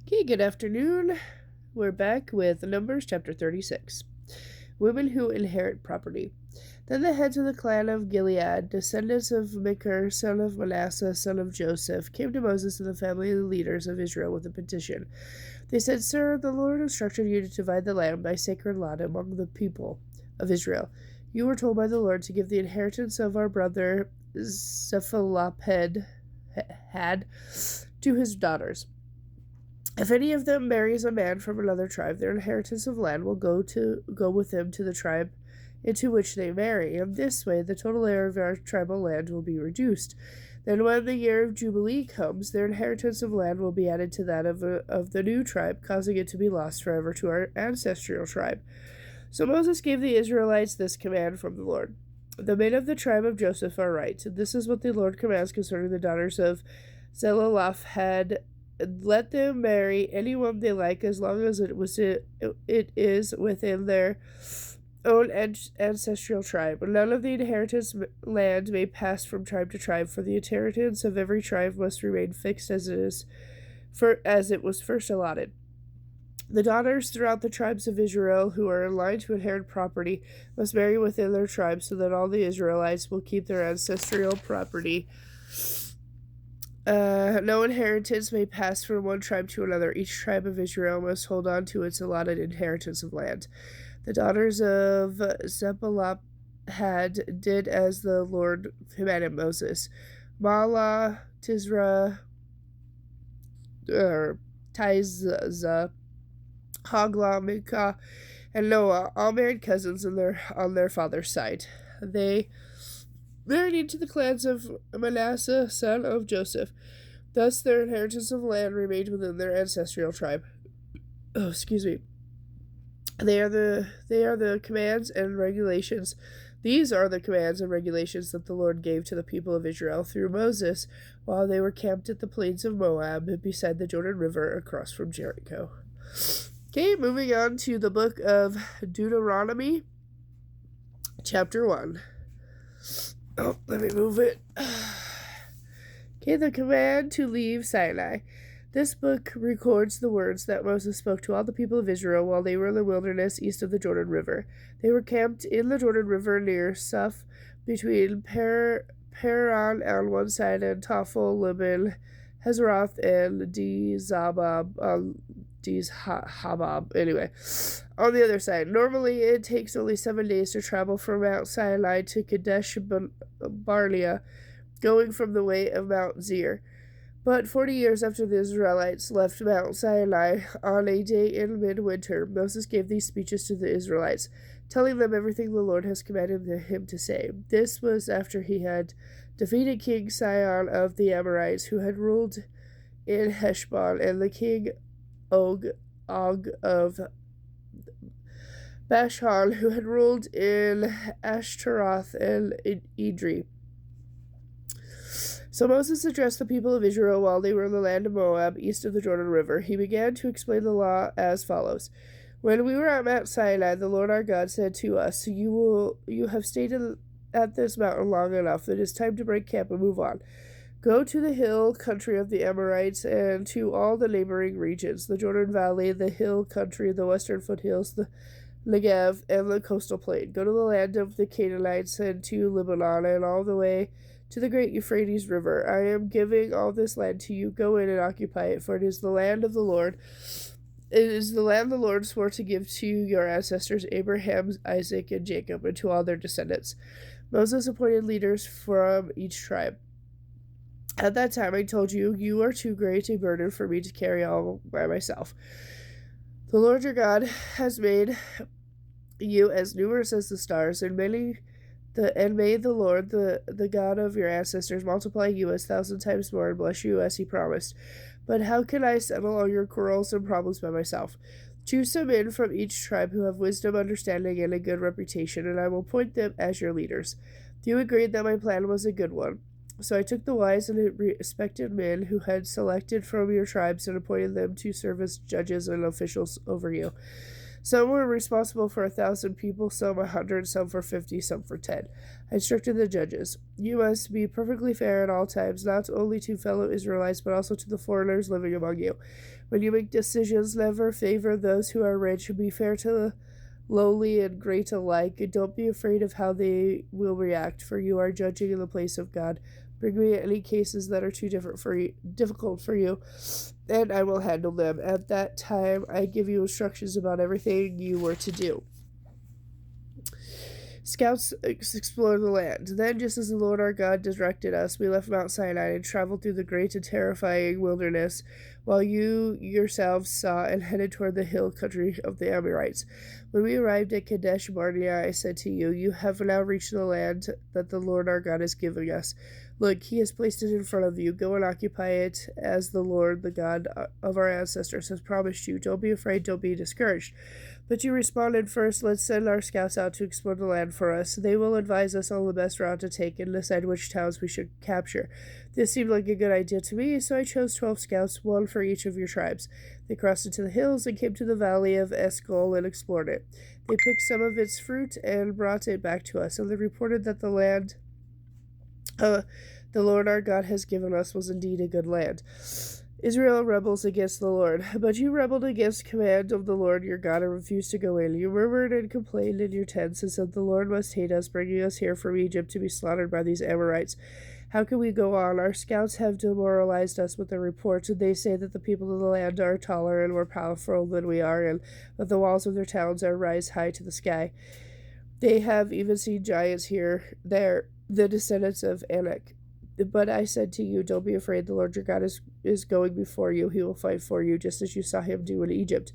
Okay, good afternoon. We're back with Numbers chapter 36. Women who inherit property. Then the heads of the clan of Gilead, descendants of Machir, son of Manasseh, son of Joseph, came to Moses and the family leaders of Israel with a petition. They said, Sir, the Lord instructed you to divide the land by sacred lot among the people of Israel. You were told by the Lord to give the inheritance of our brother Zephalaphad to his daughters. If any of them marries a man from another tribe, their inheritance of land will go with them to the tribe into which they marry. In this way, the total area of our tribal land will be reduced. Then, when the year of Jubilee comes, their inheritance of land will be added to that of the new tribe, causing it to be lost forever to our ancestral tribe. So Moses gave the Israelites this command from the Lord. The men of the tribe of Joseph are right. This is what the Lord commands concerning the daughters of Zelophehad. Let them marry anyone they like as long as it is within their own ancestral tribe. None of the inheritance land may pass from tribe to tribe, for the inheritance of every tribe must remain fixed as it was first allotted. The daughters throughout the tribes of Israel who are in line to inherit property must marry within their tribe, so that all the Israelites will keep their ancestral property. No inheritance may pass from one tribe to another. Each tribe of Israel must hold on to its allotted inheritance of land. The daughters of Zephalaphad did as the Lord commanded Moses. Mahlah, Tisra, Tizah, Hoglah, Milcah, and Noah all married cousins on their father's side. They married into the clans of Manasseh, son of Joseph. Thus their inheritance of land remained within their ancestral tribe. Oh, excuse me. They are the commands and regulations. These are the commands and regulations that the Lord gave to the people of Israel through Moses while they were camped at the plains of Moab beside the Jordan River across from Jericho. Okay, moving on to the book of Deuteronomy, chapter 1. Oh, let me move it. Okay, the command to leave Sinai. This book records the words that Moses spoke to all the people of Israel while they were in the wilderness east of the Jordan River. They were camped in the Jordan River near Suph, between Paran on one side and Tophel, Liban, Hazeroth, and Dizabab anyway, on the other side. Normally, it takes only 7 days to travel from Mount Sinai to Kadesh Barnea, going from the way of Mount Seir. But 40 years after the Israelites left Mount Sinai on a day in midwinter, Moses gave these speeches to the Israelites, telling them everything the Lord has commanded him to say. This was after he had defeated King Sihon of the Amorites, who had ruled in Heshbon, and the king Og of Bashan, who had ruled in Ashtaroth and Edrei. So Moses addressed the people of Israel while they were in the land of Moab, east of the Jordan River. He began to explain the law as follows. When we were at Mount Sinai, the Lord our God said to us, You have stayed at this mountain long enough. It is time to break camp and move on. Go to the hill country of the Amorites and to all the neighboring regions, the Jordan Valley, the hill country, the western foothills, the Negev, and the coastal plain. Go to the land of the Canaanites and to Lebanon and all the way to the great Euphrates River. I am giving all this land to you. Go in and occupy it, for it is the land of the Lord. It is the land the Lord swore to give to your ancestors, Abraham, Isaac, and Jacob, and to all their descendants. Moses appointed leaders from each tribe. At that time I told you, you are too great a burden for me to carry all by myself. The Lord your God has made you as numerous as the stars, and may the Lord, the God of your ancestors, multiply you 1,000 times more and bless you as he promised. But how can I settle all your quarrels and problems by myself? Choose some men from each tribe who have wisdom, understanding, and a good reputation, and I will appoint them as your leaders. You agreed that my plan was a good one. So I took the wise and respected men who had selected from your tribes and appointed them to serve as judges and officials over you. Some were responsible for 1,000 people, some 100, some for 50, some for 10. I instructed the judges, "You must be perfectly fair at all times, not only to fellow Israelites, but also to the foreigners living among you. When you make decisions, never favor those who are rich. Be fair to the lowly and great alike. Don't be afraid of how they will react, for you are judging in the place of God. Bring me any cases that are too difficult for you, and I will handle them. At that time, I give you instructions about everything you were to do." Scouts explored the land. Then, just as the Lord our God directed us, we left Mount Sinai and traveled through the great and terrifying wilderness, while you yourselves saw and headed toward the hill country of the Amorites. When we arrived at Kadesh Barnea, I said to you, "You have now reached the land that the Lord our God is giving us. Look, he has placed it in front of you. Go and occupy it as the Lord, the God of our ancestors, has promised you. Don't be afraid, don't be discouraged." But you responded, "First, let's send our scouts out to explore the land for us. They will advise us on the best route to take and decide which towns we should capture." This seemed like a good idea to me, so I chose 12 scouts, one for each of your tribes. They crossed into the hills and came to the valley of Escol and explored it. They picked some of its fruit and brought it back to us, and they reported that the land the Lord our God has given us was indeed a good land. Israel rebels against the Lord. But you rebelled against the command of the Lord your God and refused to go in. You murmured and complained in your tents and said, "The Lord must hate us, bringing us here from Egypt to be slaughtered by these Amorites. How can we go on? Our scouts have demoralized us with their reports, and they say that the people of the land are taller and more powerful than we are, and that the walls of their towns are rise high to the sky. They have even seen giants here, there, the descendants of Anak. But I said to you, don't be afraid. The Lord your God is going before you. He will fight for you, just as you saw him do in Egypt.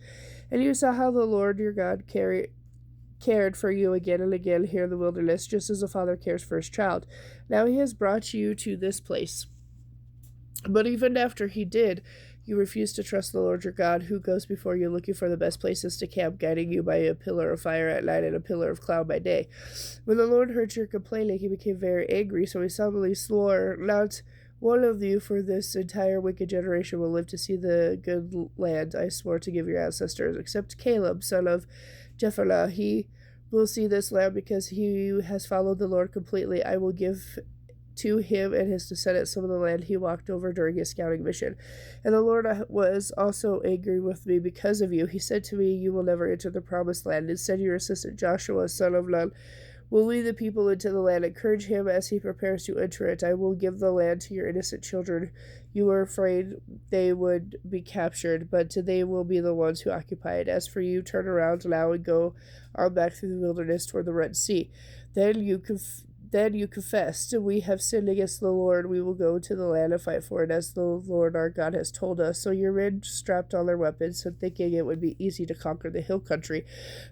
And you saw how the Lord your God cared for you again and again here in the wilderness, just as a father cares for his child. Now he has brought you to this place. But even after he did, you refused to trust the Lord your God, who goes before you looking for the best places to camp, guiding you by a pillar of fire at night and a pillar of cloud by day. When the Lord heard your complaining, he became very angry, so he solemnly swore, "Not one of you for this entire wicked generation will live to see the good land I swore to give your ancestors, except Caleb, son of Jephunneh. He will see this land because he has followed the Lord completely. I will give to him and his descendants some of the land he walked over during his scouting mission. And the Lord was also angry with me because of you. He said to me, you will never enter the promised land. Instead, your assistant Joshua, son of Nun, will lead the people into the land. Encourage him as he prepares to enter it. I will give the land to your innocent children. You were afraid they would be captured, but they will be the ones who occupy it. As for you, turn around now and go on back through the wilderness toward the Red Sea." Then you confessed, "We have sinned against the Lord. We will go to the land and fight for it, as the Lord our God has told us." So your men strapped on their weapons, and thinking it would be easy to conquer the hill country.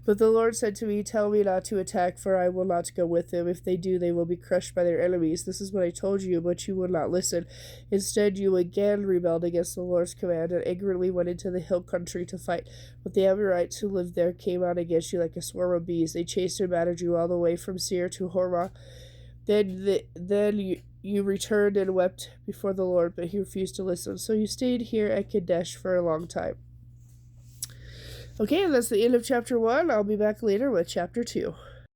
But the Lord said to me, "Tell me not to attack, for I will not go with them. If they do, they will be crushed by their enemies. This is what I told you, but you would not listen. Instead, you again rebelled against the Lord's command and angrily went into the hill country to fight. But the Amorites who lived there came out against you like a swarm of bees. They chased and battered you all the way from Seir to Hormah. Then you returned and wept before the Lord, but he refused to listen. So you stayed here at Kadesh for a long time." Okay, and that's the end of chapter 1. I'll be back later with chapter 2.